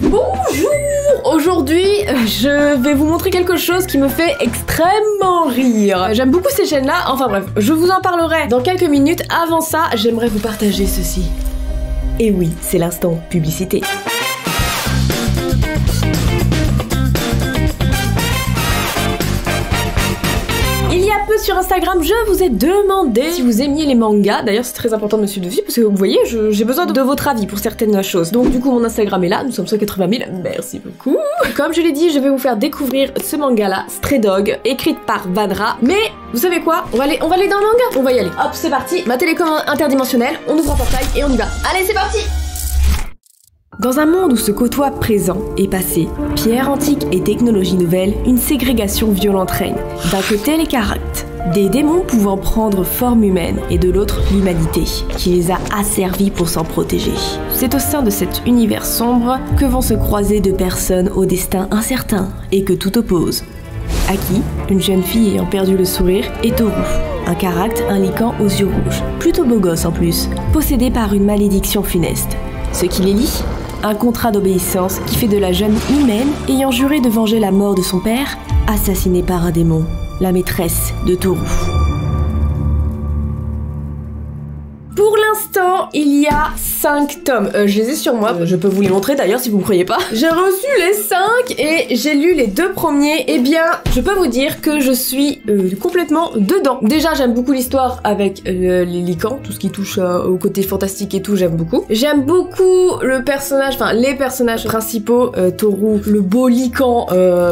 Bonjour! Aujourd'hui, je vais vous montrer quelque chose qui me fait extrêmement rire. J'aime beaucoup ces chaînes-là, enfin bref, je vous en parlerai dans quelques minutes. Avant ça, j'aimerais vous partager ceci. Et oui, c'est l'instant publicité. Sur Instagram, je vous ai demandé si vous aimiez les mangas. D'ailleurs, c'est très important de me suivre dessus parce que vous voyez, j'ai besoin de votre avis pour certaines choses. Donc du coup, mon Instagram est là, nous sommes 180 000, merci beaucoup. Comme je l'ai dit, je vais vous faire découvrir ce manga-là, Stray Dog, écrite par Vanra. Mais vous savez quoi, on va aller dans le manga. On va y aller. Hop, c'est parti. Ma télécommande interdimensionnelle, on ouvre un portail et on y va. Allez, c'est parti. Dans un monde où se côtoient présent et passé, pierre antique et technologie nouvelle, une ségrégation violente règne. D'un côté les caractères, des démons pouvant prendre forme humaine, et de l'autre l'humanité, qui les a asservis pour s'en protéger. C'est au sein de cet univers sombre que vont se croiser deux personnes au destin incertain, et que tout oppose. Aki, une jeune fille ayant perdu le sourire, et Toru, un caractère, un lycan aux yeux rouges, plutôt beau gosse en plus, possédé par une malédiction funeste. Ce qui les lie ? Un contrat d'obéissance qui fait de la jeune humaine ayant juré de venger la mort de son père, assassinée par un démon, la maîtresse de Toru. Pour l'instant, il y a 5 tomes. Je les ai sur moi, je peux vous les montrer d'ailleurs si vous me croyez pas. J'ai reçu les 5 et j'ai lu les 2 premiers. Eh bien, je peux vous dire que je suis complètement dedans. Déjà, j'aime beaucoup l'histoire avec les lycans, tout ce qui touche au côté fantastique et tout, j'aime beaucoup. J'aime beaucoup le personnage, enfin les personnages principaux, Toru, le beau lycan,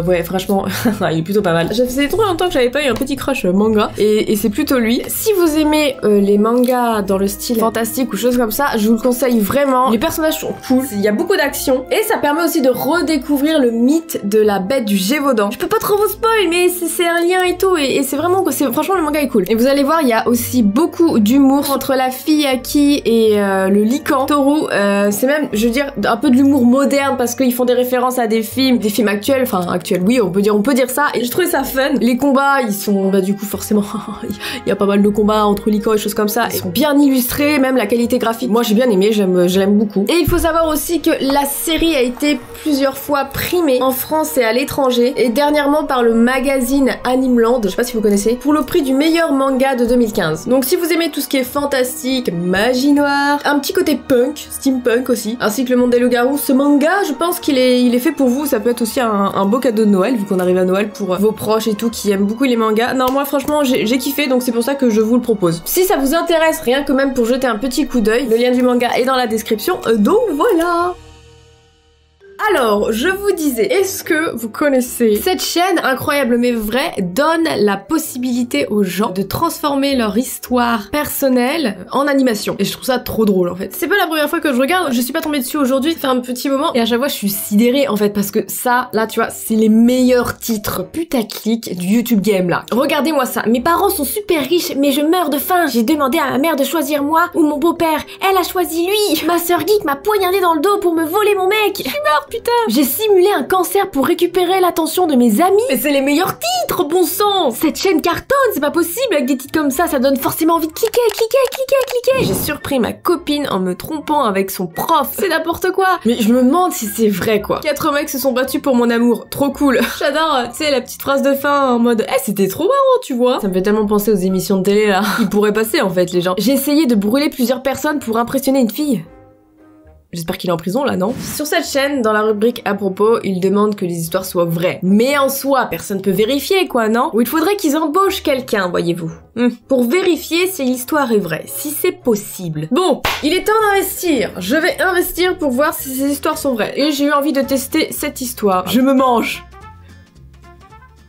ouais franchement, il est plutôt pas mal. Ça faisait trop longtemps que j'avais pas eu un petit crush manga et c'est plutôt lui. Si vous aimez les mangas dans le style fantastique ou choses comme ça, je vous le conseille vraiment. Les personnages sont cool, il y a beaucoup d'action et ça permet aussi de redécouvrir le mythe de la bête du Gévaudan. Je peux pas trop vous spoil, mais c'est un lien et tout et c'est vraiment, franchement le manga est cool. Et vous allez voir, il y a aussi beaucoup d'humour entre la fille Aki et le lycan Toru. C'est même, je veux dire, un peu de l'humour moderne parce qu'ils font des références à des films actuels, enfin actuels, oui, on peut dire ça. Et je trouvais ça fun. Les combats, ils sont, bah du coup forcément, il y a pas mal de combats entre lycans et choses comme ça. Ils sont bien illustrés, même la qualité graphique. Moi j'ai bien aimé, je l'aime beaucoup. Et il faut savoir aussi que la série a été plusieurs fois primée en France et à l'étranger, et dernièrement par le magazine Animeland, je sais pas si vous connaissez, pour le prix du meilleur manga de 2015. Donc si vous aimez tout ce qui est fantastique, magie noire, un petit côté punk, steampunk aussi, ainsi que le monde des loups-garous, ce manga, je pense qu'il est fait pour vous. Ça peut être aussi un beau cadeau de Noël, vu qu'on arrive à Noël, pour vos proches et tout qui aiment beaucoup les mangas. Non, moi franchement j'ai kiffé, donc c'est pour ça que je vous le propose. Si ça vous intéresse, rien que même pour jeter un petit coup d'œil, le lien du manga est dans la description, donc voilà. Alors, je vous disais, est-ce que vous connaissez cette chaîne incroyable mais vraie donne la possibilité aux gens de transformer leur histoire personnelle en animation. Et je trouve ça trop drôle en fait. C'est pas la première fois que je regarde, je suis pas tombée dessus aujourd'hui, ça fait un petit moment et à chaque fois je suis sidérée en fait parce que ça, là tu vois, c'est les meilleurs titres putaclic du YouTube game là. Regardez-moi ça, mes parents sont super riches mais je meurs de faim. J'ai demandé à ma mère de choisir moi ou mon beau-père, elle a choisi lui. Ma sœur geek m'a poignardé dans le dos pour me voler mon mec. Je suis morte. Putain, j'ai simulé un cancer pour récupérer l'attention de mes amis. Mais c'est les meilleurs titres, bon sang. Cette chaîne cartonne, c'est pas possible avec des titres comme ça donne forcément envie de cliquer. J'ai surpris ma copine en me trompant avec son prof. C'est n'importe quoi. Mais je me demande si c'est vrai quoi. 4 mecs se sont battus pour mon amour, trop cool. J'adore, tu sais, la petite phrase de fin en mode c'était trop marrant, tu vois. Ça me fait tellement penser aux émissions de télé là. Ils pourraient passer en fait les gens. J'ai essayé de brûler plusieurs personnes pour impressionner une fille. J'espère qu'il est en prison là, non? Sur cette chaîne, dans la rubrique à propos, ils demandent que les histoires soient vraies. Mais en soi, personne peut vérifier quoi, non? Ou il faudrait qu'ils embauchent quelqu'un, voyez-vous. Pour vérifier si l'histoire est vraie, si c'est possible. Bon, il est temps d'investir. Je vais investir pour voir si ces histoires sont vraies. Et j'ai eu envie de tester cette histoire. Je me mange.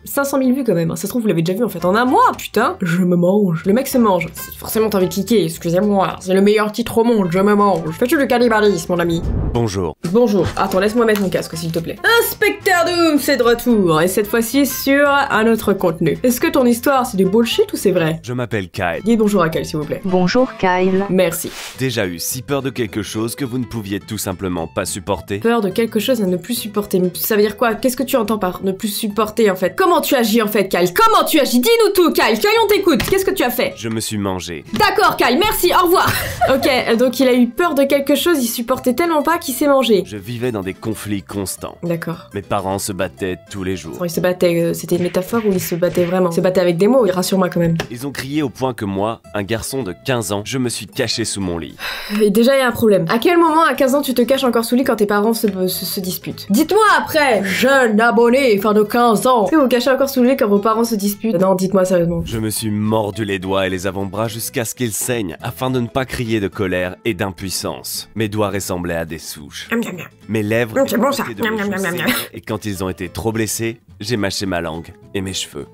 500 000 vues quand même, ça se trouve vous l'avez déjà vu en fait en un mois, putain, je me mange. Le mec se mange, forcément t'as envie de cliquer, excusez-moi, c'est le meilleur titre au monde, je me mange. Fais-tu le cannibalisme mon ami? Bonjour. Bonjour, attends laisse-moi mettre mon casque s'il te plaît. Inspecteur Doom, c'est de retour, et cette fois-ci sur un autre contenu. Est-ce que ton histoire c'est du bullshit ou c'est vrai? Je m'appelle Kyle. Dites bonjour à Kyle s'il vous plaît. Bonjour Kyle. Merci. Déjà eu si peur de quelque chose que vous ne pouviez tout simplement pas supporter? Peur de quelque chose à ne plus supporter, ça veut dire quoi? Qu'est-ce que tu entends par ne plus supporter en fait? Comment tu agis en fait, Kyle? Comment tu agis? Dis-nous tout, Kyle. Kyle, on t'écoute. Qu'est-ce que tu as fait? Je me suis mangé. D'accord, Kyle, merci, au revoir. Ok, donc il a eu peur de quelque chose, il supportait tellement pas qu'il s'est mangé. Je vivais dans des conflits constants. D'accord. Mes parents se battaient tous les jours. Bon, il se battait, c'était une métaphore ou il se battait vraiment? Il se battait avec des mots, rassure-moi quand même. Ils ont crié au point que moi, un garçon de 15 ans, je me suis caché sous mon lit. Et déjà, il y a un problème. À quel moment, à 15 ans, tu te caches encore sous le lit quand tes parents se disputent? Dites-moi après, jeune abonné, fin de 15 ans. Est-ce que vous cachez encore sous le lit quand vos parents se disputent? Non, dites-moi sérieusement. Je me suis mordu les doigts et les avant-bras jusqu'à ce qu'ils saignent, afin de ne pas crier de colère et d'impuissance. Mes doigts ressemblaient à des souches. Mes lèvres c'est bon, ça. étaient de mes joues saignées, et quand ils ont été trop blessés, j'ai mâché ma langue et mes cheveux.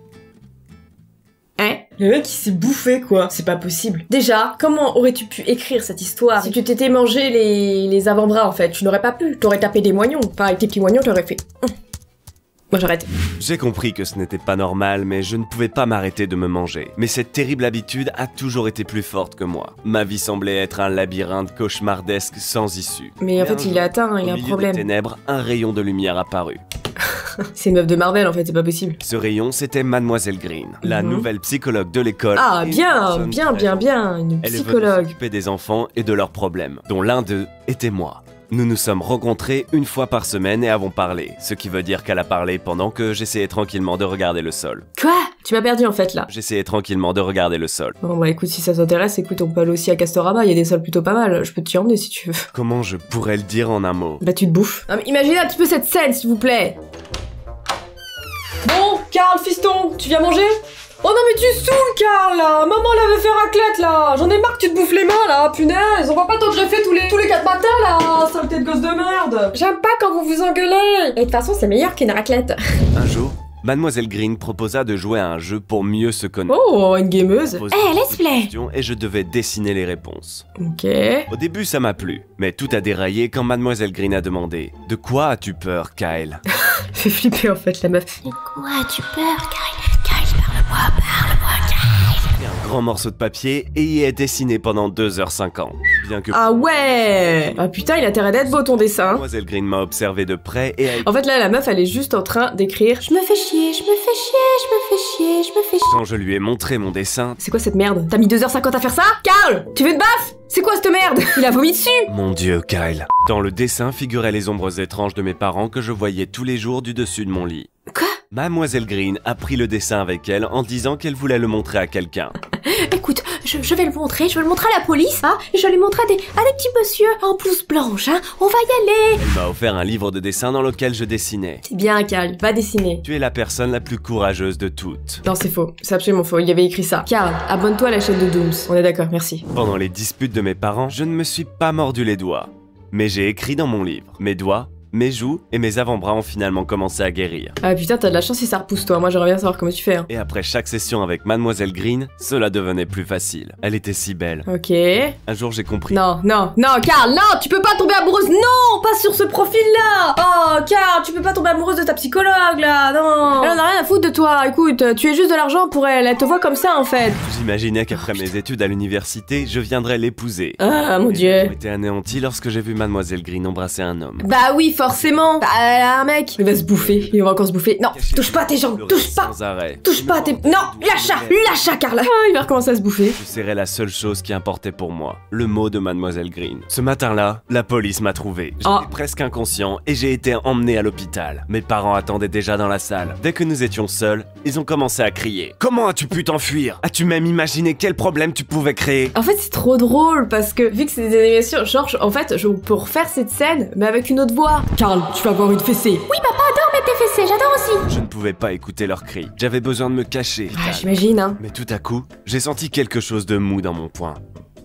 Hein? Le mec il s'est bouffé quoi, c'est pas possible. Déjà, comment aurais-tu pu écrire cette histoire si tu t'étais mangé les avant-bras en fait? Tu n'aurais pas pu, t'aurais tapé des moignons. Enfin avec tes petits moignons t'aurais fait... Moi j'arrête. J'ai compris que ce n'était pas normal, mais je ne pouvais pas m'arrêter de me manger. Mais cette terrible habitude a toujours été plus forte que moi. Ma vie semblait être un labyrinthe cauchemardesque sans issue. Mais en fait il est atteint, il a un problème. Au milieu des ténèbres, un rayon de lumière apparut. C'est une meuf de Marvel en fait, c'est pas possible. Ce rayon, c'était Mademoiselle Green, la nouvelle psychologue de l'école. Ah bien, une Elle est venue psychologue. s'occuper des enfants et de leurs problèmes, dont l'un d'eux était moi. Nous nous sommes rencontrés une fois par semaine et avons parlé, ce qui veut dire qu'elle a parlé pendant que j'essayais tranquillement de regarder le sol. Quoi? Tu m'as perdu en fait là. J'essayais tranquillement de regarder le sol. Bon bah écoute, si ça t'intéresse, écoute, on peut aller aussi à Castorama, il y a des sols plutôt pas mal, je peux t'y emmener si tu veux. Comment je pourrais le dire en un mot? Bah tu te bouffes. Non, mais imaginez un petit peu cette scène s'il vous plaît. Bon, Karl, fiston, tu viens manger? Oh non mais tu saoules, Karl, là. Maman elle veut faire raclette là. J'en ai marre que tu te bouffes les mains là, punaise. On voit pas ton greffé tous les 4 matins là, saleté de gosse de merde. J'aime pas quand vous vous engueulez. Et de toute façon c'est meilleur qu'une raclette. Un jour, Mademoiselle Green proposa de jouer à un jeu pour mieux se connaître. Oh, une gameuse. Let's play. Et je devais dessiner les réponses. Ok. Au début ça m'a plu, mais tout a déraillé quand Mademoiselle Green a demandé « De quoi as-tu peur, Kyle ?» Fait flipper en fait la meuf. De quoi as-tu peur, Kyle? Kyle, parle-moi, Kyle. Et un grand morceau de papier et y est dessiné pendant 2h50. Bien que... Ah ouais. Ah putain, il a intérêt d'être beau ton dessin. Mademoiselle Green m'a observé de près et a... En fait là, la meuf, elle est juste en train d'écrire. Je me fais chier, je me fais chier, je me fais chier, je me fais chier. Quand je lui ai montré mon dessin... C'est quoi cette merde? T'as mis 2h50 à faire ça? Karl, tu veux te baffe? C'est quoi cette merde? Il a vomi dessus. Mon Dieu, Kyle. Dans le dessin figuraient les ombres étranges de mes parents que je voyais tous les jours du dessus de mon lit. Quoi? Mademoiselle Green a pris le dessin avec elle en disant qu'elle voulait le montrer à quelqu'un. Écoute, je vais le montrer, je vais le montrer à la police, hein, et je vais le montrer à des petits messieurs en blouse blanche, hein, on va y aller. Elle m'a offert un livre de dessin dans lequel je dessinais. C'est bien, Karl, va dessiner. Tu es la personne la plus courageuse de toutes. Non, c'est faux, c'est absolument faux, il y avait écrit ça. Karl, abonne-toi à la chaîne de Dooms, on est d'accord, merci. Pendant les disputes de mes parents, je ne me suis pas mordu les doigts. Mais j'ai écrit dans mon livre. Mes doigts, mes joues et mes avant-bras ont finalement commencé à guérir. Ah putain, t'as de la chance si ça repousse toi, moi j'aimerais bien savoir comment tu fais. Hein. Et après chaque session avec Mademoiselle Green, cela devenait plus facile. Elle était si belle. Ok. Un jour j'ai compris. Non, Karl, non, tu peux pas tomber amoureuse, non, pas sur ce profil-là. Oh, Karl, tu peux pas tomber amoureuse de ta psychologue, là, non. Elle en a rien à foutre de toi, écoute, tu es juste de l'argent pour elle, elle te voit comme ça, en fait. J'imaginais qu'après mes études à l'université, je viendrais l'épouser. Ah, mon Dieu. J'ai été anéanti lorsque j'ai vu Mademoiselle Green embrasser un homme. Bah oui, forcément. Bah, elle a un mec. Il va se bouffer, il va encore se bouffer. Non, touche pas à tes jambes, touche pas. Sans arrêt. Touche pas à tes... Non, lâche, Karl. Ah, il va recommencer à se bouffer. Je serrais la seule chose qui importait pour moi, le mot de Mademoiselle Green. Ce matin-là, la police m'a trouvé. J'étais presque inconscient et j'ai été emmené à l'hôpital. Mes parents attendaient déjà dans la salle. Dès que nous étions seuls, ils ont commencé à crier. Comment as-tu pu t'enfuir? As-tu même imaginé quel problème tu pouvais créer? En fait, c'est trop drôle parce que vu que c'est des animations, genre, en fait, je peux refaire cette scène, mais avec une autre voix. Karl, tu vas avoir une fessée. Oui, papa adore mettre des fessées, j'adore aussi. Je ne pouvais pas écouter leurs cris. J'avais besoin de me cacher. Ah, j'imagine, hein. Mais tout à coup, j'ai senti quelque chose de mou dans mon poing.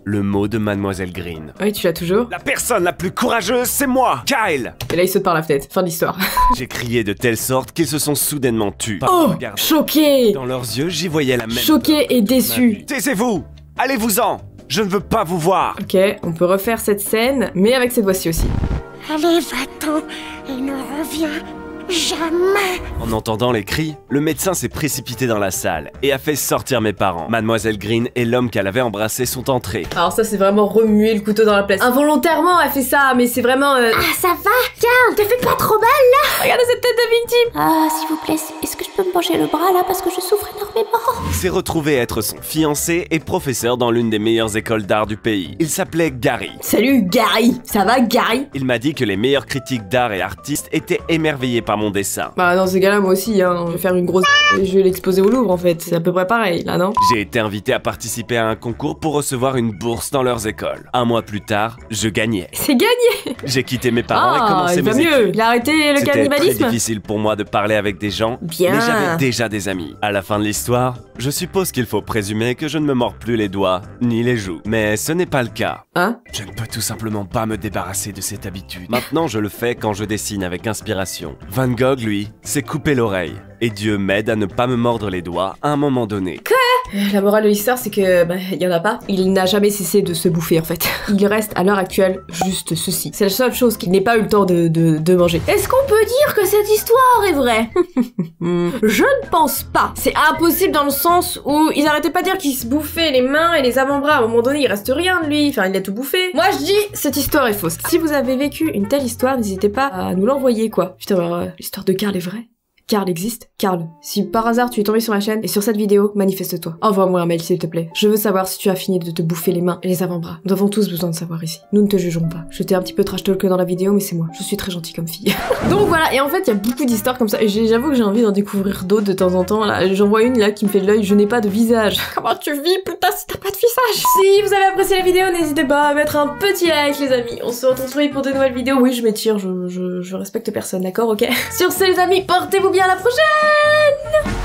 Le mot de Mademoiselle Green. Oui, tu l'as toujours. La personne la plus courageuse, c'est moi, Kyle. Et là, il saute par la fenêtre. Fin de l'histoire. J'ai crié de telle sorte qu'ils se sont soudainement tus. Oh, choqué. Dans leurs yeux, j'y voyais la même. Choqué et déçu. Taisez-vous. Allez-vous-en. Je ne veux pas vous voir. Ok, on peut refaire cette scène, mais avec cette voix-ci aussi. Allez, va-t'en et ne reviens jamais. En entendant les cris, le médecin s'est précipité dans la salle et a fait sortir mes parents. Mademoiselle Green et l'homme qu'elle avait embrassé sont entrés. Alors ça, c'est vraiment remuer le couteau dans la plaie. Involontairement, elle fait ça, mais c'est vraiment... Ah, ça va, Karl, te fais pas trop mal, là. Regardez cette tête de victime. Ah, s'il vous plaît, est-ce que je peux me pencher le bras là parce que je souffre énormément? Il s'est retrouvé être son fiancé et professeur dans l'une des meilleures écoles d'art du pays. Il s'appelait Gary. Salut Gary, ça va Gary? Il m'a dit que les meilleurs critiques d'art et artistes étaient émerveillés par mon dessin. Bah dans ces cas-là, moi aussi, hein, je vais faire une grosse et je vais l'exposer au Louvre en fait. C'est à peu près pareil, là, non? J'ai été invité à participer à un concours pour recevoir une bourse dans leurs écoles. Un mois plus tard, je gagnais. C'est gagné. J'ai quitté mes parents et commencé il va mes mieux. études. Il a arrêté le C'était cannibalisme. très difficile pour moi de parler avec des gens, Bien. mais j'avais déjà des amis. À la fin de l'histoire, je suppose qu'il faut présumer que je ne me mords plus les doigts ni les joues. Mais ce n'est pas le cas. Hein? Je ne peux tout simplement pas me débarrasser de cette habitude. Maintenant, je le fais quand je dessine avec inspiration. Van Gogh, lui, s'est coupé l'oreille. Et Dieu m'aide à ne pas me mordre les doigts à un moment donné. La morale de l'histoire, c'est que, il y en a pas. Il n'a jamais cessé de se bouffer, en fait. Il reste, à l'heure actuelle, juste ceci. C'est la seule chose qu'il n'ait pas eu le temps de manger. Est-ce qu'on peut dire que cette histoire est vraie? Je ne pense pas. C'est impossible dans le sens où ils arrêtaient pas de dire qu'il se bouffait les mains et les avant-bras. À un moment donné, il reste rien de lui. Enfin, il a tout bouffé. Moi, je dis, cette histoire est fausse. Si vous avez vécu une telle histoire, n'hésitez pas à nous l'envoyer, quoi. Putain, alors, l'histoire de Karl est vraie? Karl existe? Karl, si par hasard tu es tombé sur ma chaîne et sur cette vidéo, manifeste-toi. Envoie-moi un mail s'il te plaît. Je veux savoir si tu as fini de te bouffer les mains et les avant-bras. Nous avons tous besoin de savoir ici. Nous ne te jugerons pas. Je t'ai un petit peu trash talk dans la vidéo, mais c'est moi. Je suis très gentille comme fille. Donc voilà, et en fait il y a beaucoup d'histoires comme ça. Et j'avoue que j'ai envie d'en découvrir d'autres de temps en temps. Là, j'en vois une là qui me fait de l'œil. Je n'ai pas de visage. Comment tu vis, putain, si t'as pas de visage? Si vous avez apprécié la vidéo, n'hésitez pas à mettre un petit like, les amis. On se retrouve très vite pour de nouvelles vidéos. Oui, je m'étire, je respecte personne, d'accord, ok? Sur ce, les amis, portez-vous bien, à la prochaine!